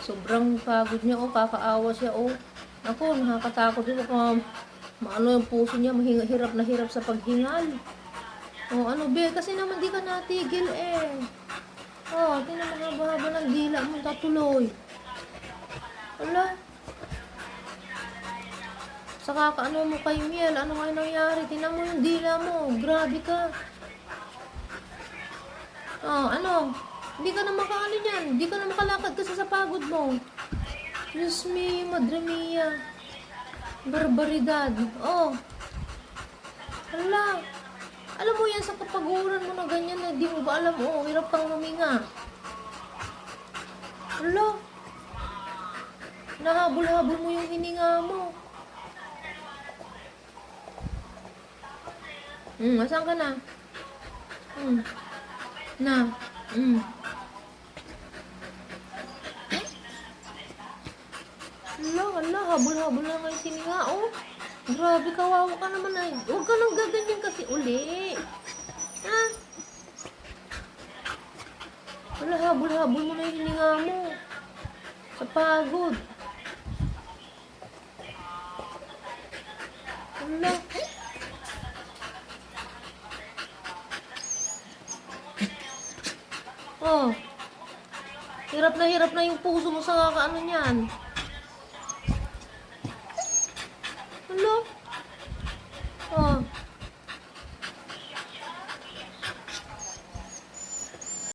Sobrang pagod niya, oh, kakaawa siya, oh. Ako, nakakatakot ito kung maano yung puso niya, hirap na hirap sa paghingal. Oh, ano, be, kasi naman di ka natigil, eh. Oh, tingnan mo haba-haba ng dila mo, tatuloy. Wala. Sa kakaano mo kay Miel, ano kayo nangyari? Tingnan mo yung dila mo, grabe ka. Oh, ano? Hindi ka na makaano yan. Hindi ka na makalakad kasi sa pagod mo. Diyos me, Madre Mia. Barbaridad. Oh. Hala. Alam mo yan sa kapaguran mo na ganyan na di mo ba alam? Oh, hirap kang huminga. Hala. Nahabol-habol mo yung hininga mo. Asan ka na? Na. Hala, habol-habol na ngayon sininga, oh. Grabe, kawawa ka naman ay. Huwag ka nang gaganyan kasi uli. Ha? Hala, habol-habol mo na yung hininga mo. Sa pagod. Hala. Oh. Hirap na yung puso mo sa kakaano niyan. Hala.